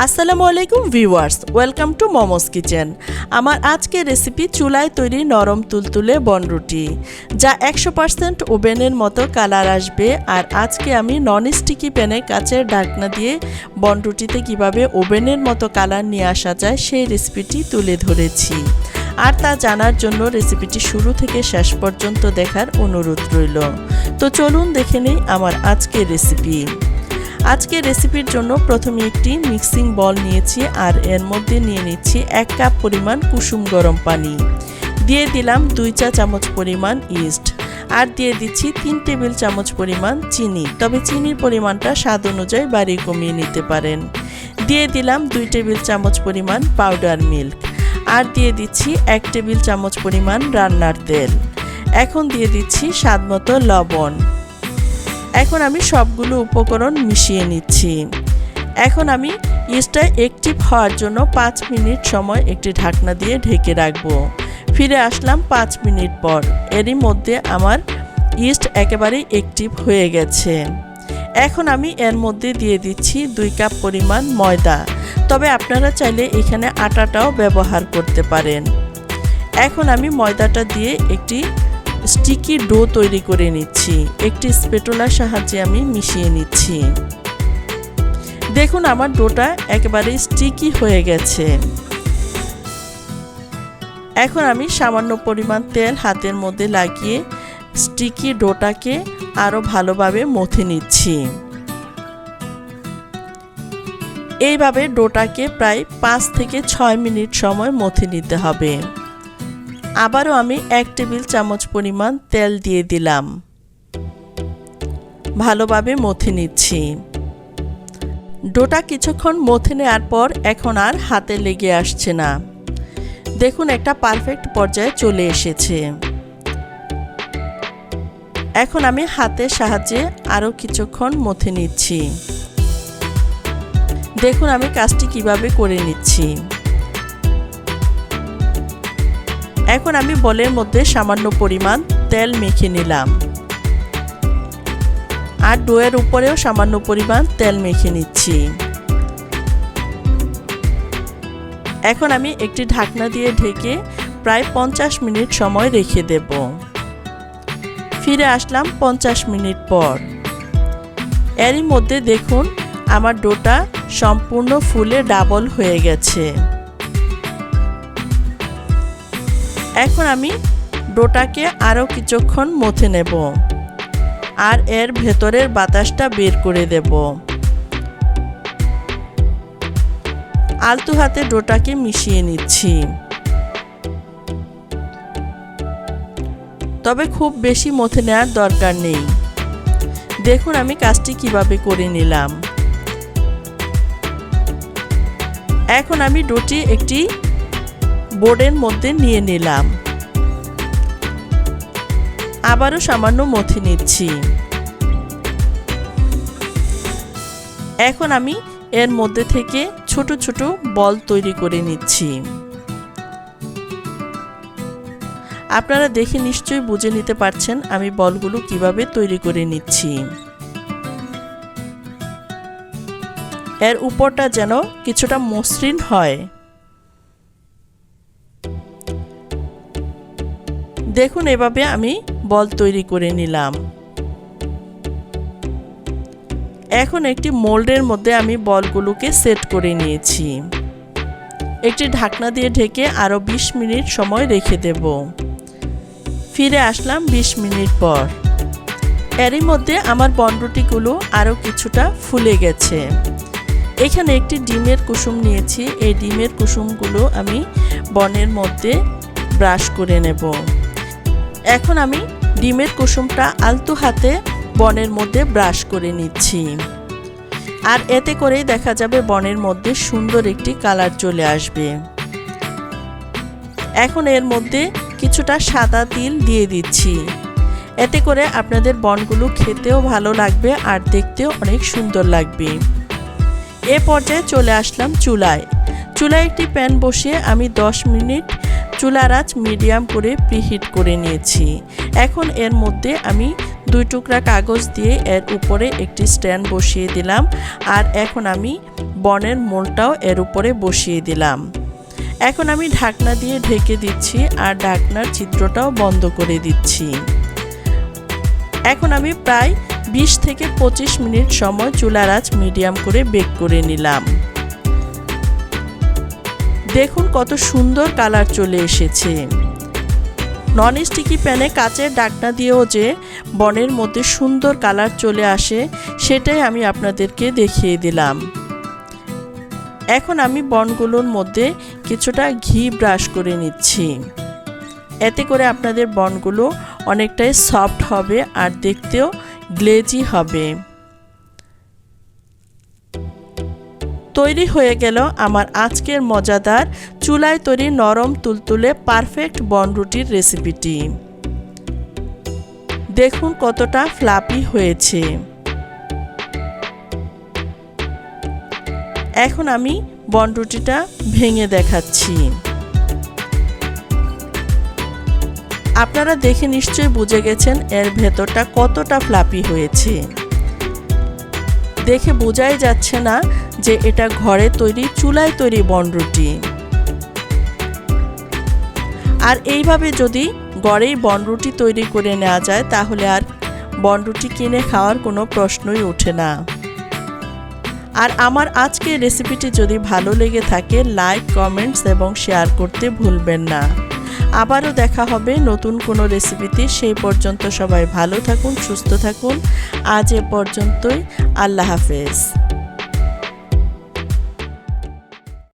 আসসালামু আলাইকুম viewers, welcome to momos kitchen. আমার আজকের রেসিপি চুলায় তৈরি নরম তুলতুলে বনরুটি, যা 100% ওভেনের মতো কালার আসবে। আর আজকে আমি নন স্টিকি প্যানে কাচের ঢাকনা দিয়ে বনরুটিতে কিভাবে ওভেনের মতো কালার নিয়ে আসা যায় সেই রেসিপিটি তুলে ধরেছি। আর তা জানার জন্য রেসিপিটি শুরু থেকে শেষ পর্যন্ত দেখার অনুরোধ রইল। তো চলুন দেখে নেই আমার আজকের রেসিপি। আজকের রেসিপির জন্য প্রথমে একটি মিক্সিং বল নিয়েছি আর এর মধ্যে নিয়ে নিচ্ছি 1 কাপ পরিমাণ কুসুম গরম পানি, দিয়ে দিলাম 2 চা চামচ পরিমাণ ইস্ট, আর দিয়ে দিচ্ছি 3 টেবিল চামচ পরিমাণ চিনি, তবে চিনির পরিমাণটা স্বাদ অনুযায়ী বাড়িয়ে কমিয়ে নিতে পারেন। দিয়ে দিলাম 2 টেবিল চামচ পরিমাণ পাউডার মিল্ক, আর দিয়ে দিচ্ছি 1 টেবিল চামচ পরিমাণ রান্নার তেল। এখন দিয়ে দিচ্ছি স্বাদমতো লবণ। এখন আমি সবগুলো উপকরণ মিশিয়ে নিচ্ছি। এখন আমি ইস্টটা অ্যাক্টিভ হওয়ার জন্য 5 মিনিট সময় একটি ঢাকনা দিয়ে ঢেকে রাখবো। ফিরে আসলাম 5 মিনিট পর। এরই মধ্যে আমার ইস্ট একেবারেই অ্যাক্টিভ হয়ে গেছে। এখন আমি এর মধ্যে দিয়ে দিচ্ছি 2 কাপ পরিমাণ ময়দা, তবে আপনারা চাইলে এখানে আটাটাও ব্যবহার করতে পারেন। এখন আমি ময়দাটা দিয়ে একটি স্টিকি ডো তৈরি করে নিচ্ছি। একটি স্প্যাটুলার সাহায্যে আমি মিশিয়ে নিচ্ছি। দেখুন আমার ডোটা একেবারে স্টিকি হয়ে গেছে। এখন আমি সামান্য পরিমাণ তেল হাতের মধ্যে লাগিয়ে স্টিকি ডোটাকে আরও ভালোভাবে মথে নিচ্ছি। এইভাবে ডোটাকে প্রায় 5 থেকে 6 মিনিট সময় মথে নিতে হবে। আবারও আমি 1 টেবিল চামচ পরিমাণ তেল দিয়ে দিলাম, ভালোভাবে মথে নিচ্ছি। ডোটা কিছুক্ষণ মথে নেওয়ার পর এখন আর হাতে লেগে আসছে না। দেখুন একটা পারফেক্ট পর্যায়ে চলে এসেছে। এখন আমি হাতের সাহায্যে আরও কিছুক্ষণ মথে নিচ্ছি। দেখুন আমি কাজটি কিভাবে করে নিচ্ছি। এখন আমি বলের মধ্যে সামান্য পরিমাণ তেল মেখে নিলাম, আর ডোয়ের উপরেও সামান্য পরিমাণ তেল মেখে নিচ্ছি। এখন আমি একটি ঢাকনা দিয়ে ঢেকে প্রায় 50 মিনিট সময় রেখে দেব। ফিরে আসলাম 50 মিনিট পর। এরই মধ্যে দেখুন আমার ডোটা সম্পূর্ণ ফুলে ডাবল হয়ে গেছে। এখন আমি ডোটাকে আরও কিছুক্ষণ মথে নেব, আর এর ভেতরের বাতাসটা বের করে দেব। আলতো হাতে ডোটাকে মিশিয়ে নিচ্ছি, তবে খুব বেশি মথে নেওয়ার দরকার নেই। দেখুন আমি কাজটি কিভাবে করে নিলাম। এখন আমি ডোটি একটি বোর্ডের মধ্যে নিয়ে নিলাম, আবারও সামান্য মথে নিচ্ছি। এখন আমি এর মধ্যে থেকে ছোট ছোট বল তৈরি করে নিচ্ছি। আপনারা দেখে নিশ্চয়ই বুঝে নিতে পারছেন আমি বলগুলো কিভাবে তৈরি করে নিচ্ছি। এর উপরটা যেন কিছুটা মসৃণ হয়। দেখুন এভাবে আমি বল তৈরি করে নিলাম। এখন একটি মোল্ডের মধ্যে আমি বলগুলোকে সেট করে নিয়েছি। একটি ঢাকনা দিয়ে ঢেকে আরও 20 মিনিট সময় রেখে দেব। ফিরে আসলাম 20 মিনিট পর। এরই মধ্যে আমার বনরুটিগুলো আরও কিছুটা ফুলে গেছে। এখানে একটি ডিমের কুসুম নিয়েছি। এই ডিমের কুসুমগুলো আমি বনের মধ্যে ব্রাশ করে নেব। এখন আমি ডিমের কুসুমটা আলতো হাতে বনের মধ্যে ব্রাশ করে নিচ্ছি, আর এতে করেই দেখা যাবে বনের মধ্যে সুন্দর একটি কালার চলে আসবে। এখন এর মধ্যে কিছুটা সাদা তিল দিয়ে দিচ্ছি। এতে করে আপনাদের বনগুলো খেতেও ভালো লাগবে আর দেখতেও অনেক সুন্দর লাগবে। এ পর্যায়ে চলে আসলাম চুলায়। চুলায় একটি প্যান বসিয়ে আমি 10 মিনিট চুলার আঁচ মিডিয়াম করে প্রিহিট করে নিয়েছি। এখন এর মধ্যে আমি 2 টুকরা কাগজ দিয়ে এর উপরে একটি স্ট্যান্ড বসিয়ে দিলাম। আর এখন আমি বনের মোলটাও এর উপরে বসিয়ে দিলাম। এখন আমি ঢাকনা দিয়ে ঢেকে দিচ্ছি আর ঢাকনার ছিদ্রটাও বন্ধ করে দিচ্ছি। এখন আমি প্রায় 20 থেকে 25 মিনিট সময় চুলার আঁচ মিডিয়াম করে বেক করে নিলাম। দেখুন কত সুন্দর কালার চলে এসেছে। নন স্টিকি প্যানে কাচের ঢাকনা দিয়েও যে বনের মধ্যে সুন্দর কালার চলে আসে সেটাই আমি আপনাদেরকে দেখিয়ে দিলাম। এখন আমি বনগুলোর মধ্যে কিছুটা ঘি ব্রাশ করে নিচ্ছি। এতে করে আপনাদের বনগুলো অনেকটাই সফট হবে আর দেখতেও গ্লেজি হবে। তৈরি হয়ে গেল আমার আজকের মজাদার চুলায় তৈরি নরম তুলতুলে পারফেক্ট বনরুটির রেসিপিটি। দেখুন কতটা ফ্লাপি হয়েছে। এখন আমি বনরুটিটা ভেঙে দেখাচ্ছি। আপনারা দেখে নিশ্চয়ই বুঝে গেছেন এর ভেতরটা কতটা ফ্লাপি হয়েছে। দেখে বোঝাই যাচ্ছে না যে এটা ঘরে তৈরি চুলায় তৈরি বনরুটি। আর এইভাবে যদি ঘরেই বনরুটি তৈরি করে নেওয়া যায় তাহলে আর বনরুটি কিনে খাওয়ার কোনো প্রশ্নই ওঠে না। আর আমার আজকের রেসিপিটি যদি ভালো লেগে থাকে লাইক, কমেন্টস এবং শেয়ার করতে ভুলবেন না। আবারও দেখা হবে নতুন কোনো রেসিপিতে। সেই পর্যন্ত সবাই ভালো থাকুন, সুস্থ থাকুন। আজ এ পর্যন্তই। আল্লাহ হাফেজ।